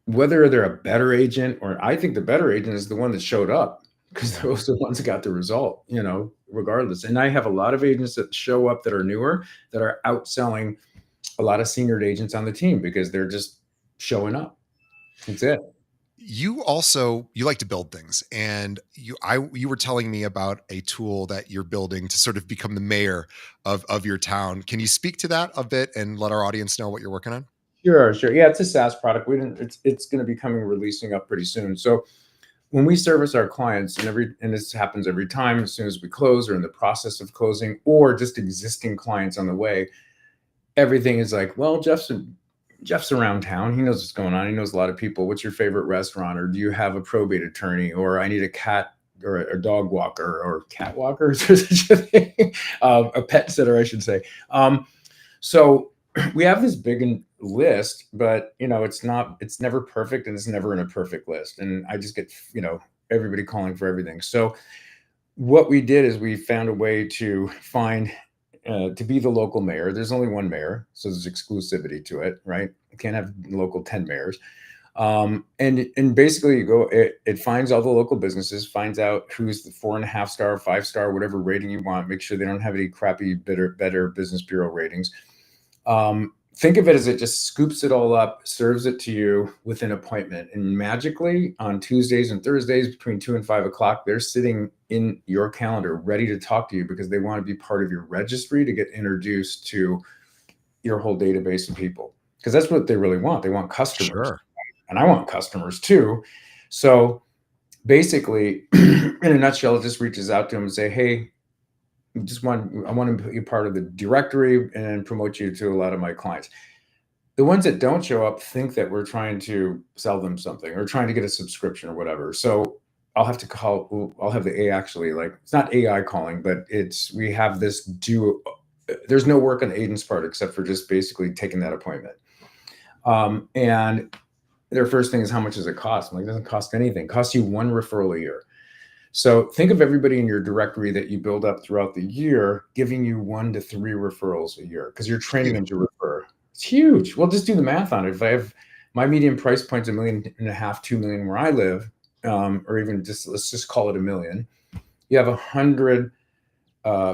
whether they're a better agent or I think the better agent is the one that showed up because Yeah. those are the ones that got the result, regardless. And I have a lot of agents that show up that are newer that are outselling a lot of senior agents on the team because they're just showing up. That's it. You like to build things, and you were telling me about a tool that you're building to sort of become the mayor of your town. Can you speak to that a bit and let our audience know what you're working on? Sure, sure. Yeah, it's a SaaS product. We didn't. It's going to be coming releasing up pretty soon. So when we service our clients, and this happens every time, as soon as we close or in the process of closing, or just existing clients on the way, everything is like, well, Jeff's around town. He knows what's going on. He knows a lot of people. What's your favorite restaurant? Or do you have a probate attorney? Or I need a cat or a dog walker or cat walker. Is there such a thing? A pet sitter, I should say. So we have this big list, but it's never perfect and it's never in a perfect list. And I just get, everybody calling for everything. So what we did is we found a way to find to be the local mayor. There's only one mayor, so there's exclusivity to it, right? You can't have local 10 mayors. And basically you go, it finds all the local businesses, finds out who's the 4.5 star, 5 star, whatever rating you want. Make sure they don't have any crappy, better Business Bureau ratings. Think of it as it just scoops it all up, serves it to you with an appointment. And magically on Tuesdays and Thursdays between 2 and 5 o'clock, they're sitting in your calendar ready to talk to you because they want to be part of your registry to get introduced to your whole database of people. Because that's what they really want. They want customers. Sure. And I want customers too. So basically, in a nutshell, it just reaches out to them and say, hey, I want to put you part of the directory and promote you to a lot of my clients. The ones that don't show up think that we're trying to sell them something or trying to get a subscription or whatever. So I'll have the A actually, like, it's not AI calling, but we have this there's no work on the agent's part except for just basically taking that appointment. And their first thing is, how much does it cost? I'm like, it doesn't cost anything. It costs you one referral a year. So think of everybody in your directory that you build up throughout the year, giving you 1 to 3 referrals a year because you're training them to refer. It's huge. Well, just do the math on it. If I have my median price point's $1.5 million, 2 million where I live, or even let's just call it $1 million. You have 100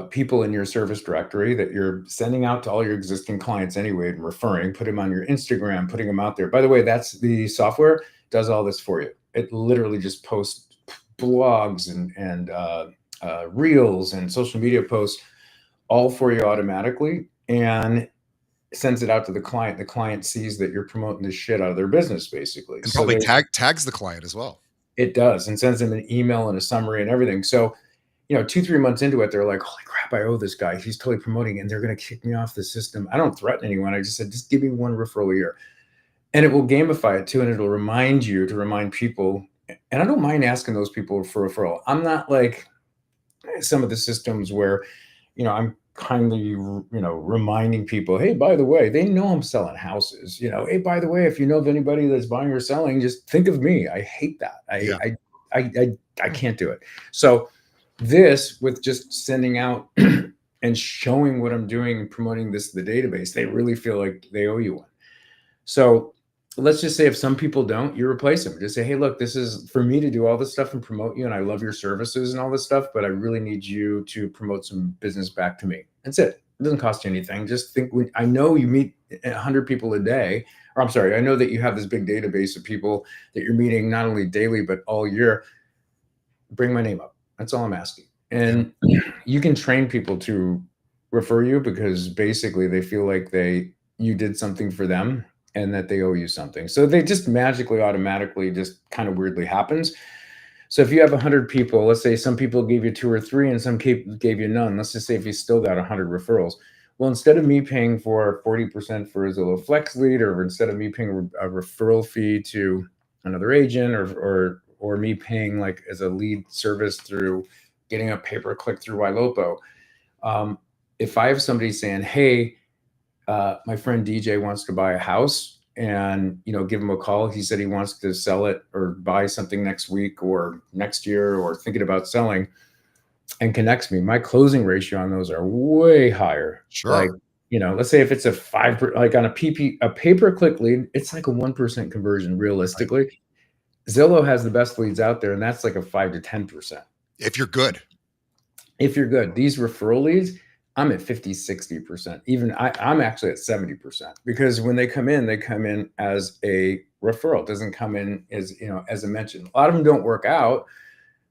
people in your service directory that you're sending out to all your existing clients anyway and referring. Put them on your Instagram, putting them out there. By the way, that's the software does all this for you. It literally just posts blogs and reels and social media posts all for you automatically and sends it out to the client. The client sees that you're promoting the shit out of their business, basically. And So probably tags the client as well. it does, and sends them an email and a summary and everything. So 2-3 months into it, they're like, holy crap, I owe this guy. He's totally promoting and they're going to kick me off the system. I don't threaten anyone. I just said, just give me 1 referral a year. And it will gamify it too. And it'll remind you to remind people. And I don't mind asking those people for referral. I'm not like some of the systems where, I'm kindly, reminding people, hey, by the way, they know I'm selling houses. Hey, by the way, if you know of anybody that's buying or selling, just think of me. I hate that. Yeah. I can't do it. So this, with just sending out and showing what I'm doing and promoting this to the database, they really feel like they owe you one. So let's just say if some people don't, you replace them. Just say, hey, look, this is for me to do all this stuff and promote you, and I love your services and all this stuff, but I really need you to promote some business back to me. That's it. It doesn't cost you anything. Just think, I know you meet 100 people a day, or I'm sorry, I know that you have this big database of people that you're meeting not only daily but all year. Bring my name up. That's all I'm asking. Yeah. And you can train people to refer you because basically they feel like you did something for them and that they owe you something. So they just magically, automatically, just kind of weirdly happens. So if you have 100 people, let's say some people gave you two or three and some gave you none. Let's just say if you still got 100 referrals. Well, instead of me paying for 40% for a Zillow Flex lead, or instead of me paying a referral fee to another agent, or me paying like as a lead service through getting a pay-per-click through Ylopo, um, if I have somebody saying, hey, my friend DJ wants to buy a house, and give him a call. He said he wants to sell it or buy something next week or next year or thinking about selling, and connects me. My closing ratio on those are way higher. Like, Sure. let's say if it's a like on a pay-per-click lead, it's like a 1% conversion Right. realistically. Zillow has the best leads out there, and that's like a 5 to 10%. If you're good. If you're good, these referral leads, I'm at 50, 60%. Even I'm actually at 70%, because when they come in as a referral. It doesn't come in as I mentioned. A lot of them don't work out,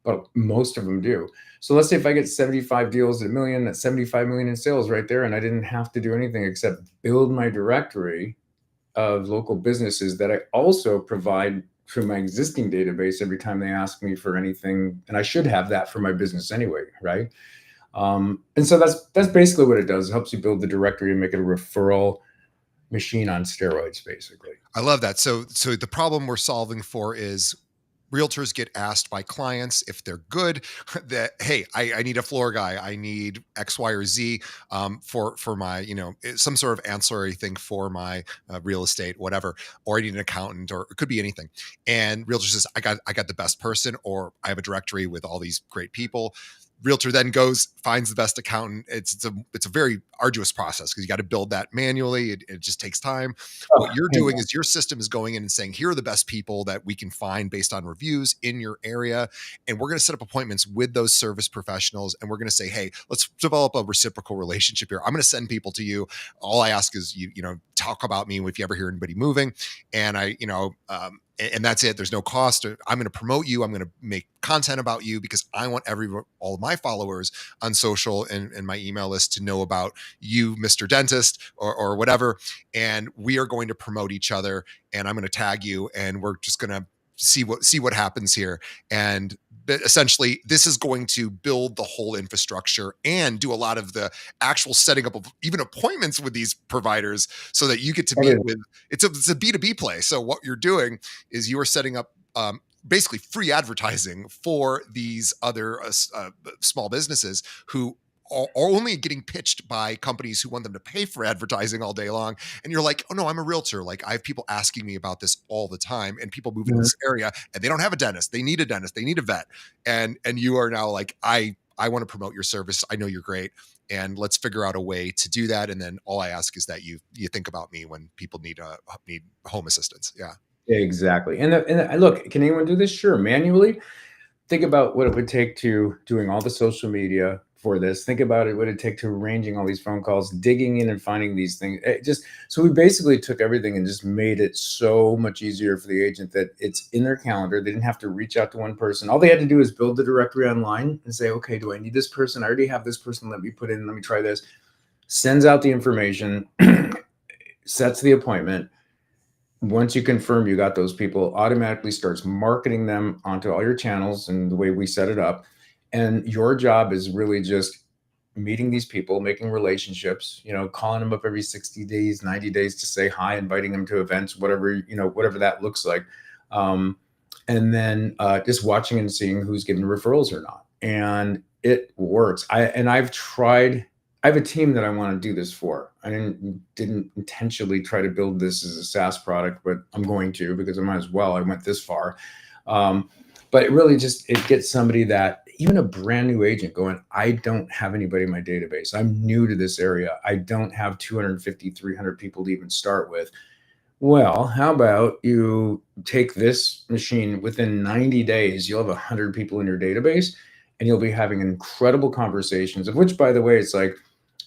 but most of them do. So let's say if I get 75 deals at $1 million, that's 75 million in sales right there. And I didn't have to do anything except build my directory of local businesses that I also provide through my existing database every time they ask me for anything. And I should have that for my business anyway, right? And so that's basically what it does. It helps you build the directory and make it a referral machine on steroids, basically. I love that. So the problem we're solving for is realtors get asked by clients if they're good that, hey, I need a floor guy, I need X, Y, or Z, for my, some sort of ancillary thing for my real estate, whatever, or I need an accountant, or it could be anything. And realtor says, I got the best person, or I have a directory with all these great people. Realtor then goes, finds the best accountant. It's a very arduous process because you got to build that manually. It just takes time. What Oh, you're hang doing on. is your system is going in and saying, here are the best people that we can find based on reviews in your area. And we're going to set up appointments with those service professionals. And we're going to say, hey, let's develop a reciprocal relationship here. I'm going to send people to you. All I ask is talk about me if you ever hear anybody moving. And and that's it. There's no cost. I'm going to promote you. I'm going to make content about you because I want all of my followers on social and my email list to know about you, Mr. Dentist, or whatever. And we are going to promote each other. And I'm going to tag you, and we're just going to see what happens here. And essentially, this is going to build the whole infrastructure and do a lot of the actual setting up of even appointments with these providers, so that you get to meet with. It's a B2B play. So what you're doing is you are setting up basically free advertising for these other small businesses who are only getting pitched by companies who want them to pay for advertising all day long. And you're like, oh no, I'm a realtor. Like, I have people asking me about this all the time, and people move into Mhm. this area and they don't have a dentist. They need a dentist. They need a vet. And you are now like, I want to promote your service. I know you're great. And let's figure out a way to do that. And then all I ask is that you think about me when people need home assistance. Yeah. Exactly. Look, can anyone do this? Sure. Manually, think about what it would take to doing all the social media for this. Think about it, what it take to arranging all these phone calls, digging in and finding these things. Just so we basically took everything and just made it so much easier for the agent that it's in their calendar. They didn't have to reach out to one person. All they had to do is build the directory online and say, okay, do I need this person? I already have this person. Let me put in, let me try this. Sends out the information, sets the appointment. Once you confirm you got those people, automatically starts marketing them onto all your channels and the way we set it up. And your job is really just meeting these people, making relationships, calling them up every 60 days, 90 days to say hi, inviting them to events, whatever that looks like. Um, and then just watching and seeing who's getting referrals or not. And it works. I have a team that I want to do this for. I didn't intentionally try to build this as a SaaS product, but I'm going to, because I might as well. I went this far. But it really it gets somebody that, even a brand new agent going, I don't have anybody in my database. I'm new to this area. I don't have 250, 300 people to even start with. Well, how about you take this machine within 90 days, you'll have 100 people in your database and you'll be having incredible conversations, of which, by the way, it's like,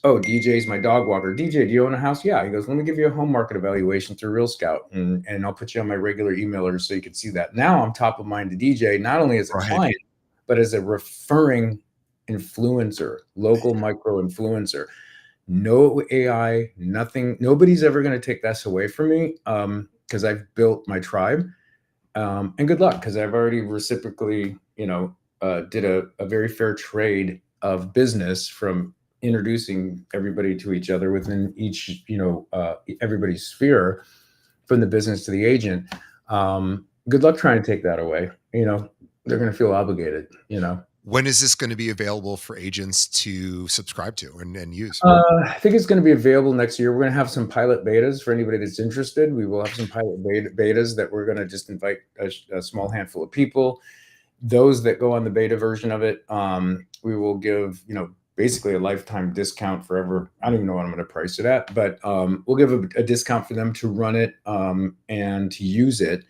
oh, DJ's my dog walker. DJ, do you own a house? Yeah. He goes, let me give you a home market evaluation through Real Scout, and I'll put you on my regular emailer so you can see that. Now I'm top of mind to DJ, not only as a Right. client, but as a referring influencer, local micro influencer. No AI, nothing. Nobody's ever going to take this away from me, because I've built my tribe. And good luck, because I've already reciprocally, did a very fair trade of business from introducing everybody to each other within each, everybody's sphere, from the business to the agent. Good luck trying to take that away. They're going to feel obligated. When is this going to be available for agents to subscribe to and use? I think it's going to be available next year. We're going to have some pilot betas for anybody that's interested. We will have some pilot betas that we're going to just invite a small handful of people. Those that go on the beta version of it, we will give, basically a lifetime discount forever. I don't even know what I'm going to price it at, but we'll give a discount for them to run it, and to use it,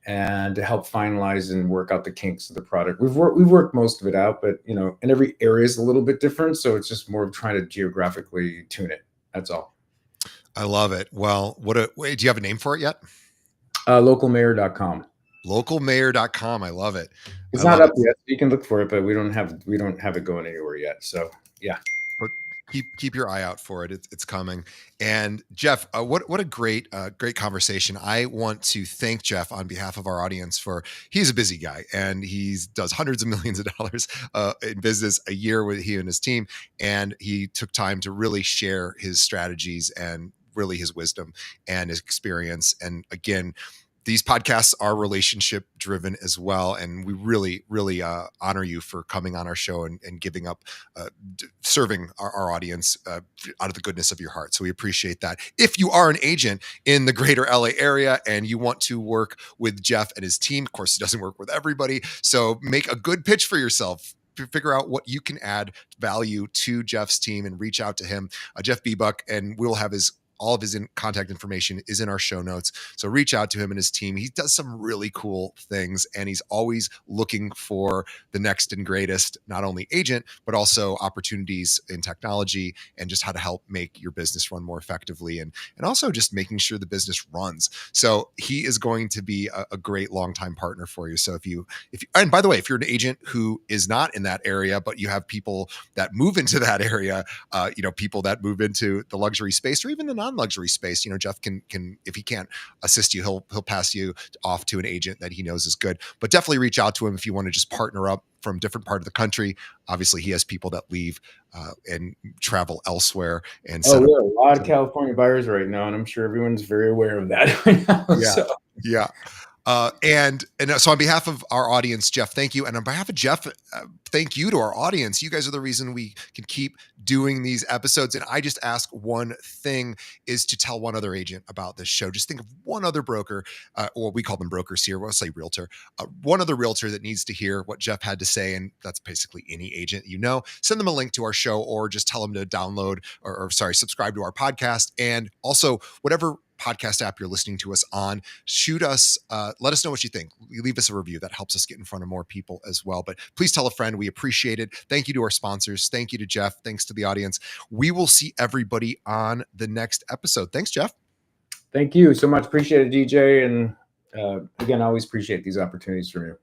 and to help finalize and work out the kinks of the product. We've worked most of it out, but and every area is a little bit different, so it's just more of trying to geographically tune it. That's all. I love it. Well, wait, do you have a name for it yet? Localmayor.com. Localmayor.com. I love it. I It's not love up it. yet. You can look for it, but we don't have it going anywhere yet. So yeah. But keep your eye out for it. It's coming. And Jeff, what a great conversation. I want to thank Jeff on behalf of our audience for he's a busy guy and he does hundreds of millions of dollars in business a year with he and his team, and he took time to really share his strategies and really his wisdom and his experience. And again, these podcasts are relationship driven as well, and we really honor you for coming on our show and giving up serving our audience out of the goodness of your heart. So we appreciate that. If you are an agent in the greater LA area and you want to work with Jeff and his team, of course he doesn't work with everybody, so make a good pitch for yourself, figure out what you can add value to Jeff's team and reach out to him, Jeff Biebuyck, and we'll have all of his contact information is in our show notes. So reach out to him and his team. He does some really cool things, and he's always looking for the next and greatest, not only agent, but also opportunities in technology and just how to help make your business run more effectively, and also just making sure the business runs. So he is going to be a great longtime partner for you. So and by the way, if you're an agent who is not in that area, but you have people that move into that area, people that move into the luxury space or even the non-luxury space, Jeff can if he can't assist you, he'll pass you off to an agent that he knows is good. But definitely reach out to him if you want to just partner up from different part of the country. Obviously, he has people that leave and travel elsewhere and Oh, set we up. have a lot of California buyers right now, and I'm sure everyone's very aware of that right now. Yeah, So yeah. And so on behalf of our audience, Jeff, thank you. And on behalf of Jeff, thank you to our audience. You guys are the reason we can keep doing these episodes. And I just ask one thing is to tell one other agent about this show. Just think of one other broker, or we call them brokers here. We'll say realtor, one other realtor that needs to hear what Jeff had to say. And that's basically any agent, send them a link to our show or just tell them to download or subscribe to our podcast. And also whatever podcast app you're listening to us on, shoot us, let us know what you think. Leave us a review. That helps us get in front of more people as well. But please tell a friend. We appreciate it. Thank you to our sponsors. Thank you to Jeff. Thanks to the audience. We will see everybody on the next episode. Thanks, Jeff. thank you so much. Appreciate it, DJ. And again, I always appreciate these opportunities from you.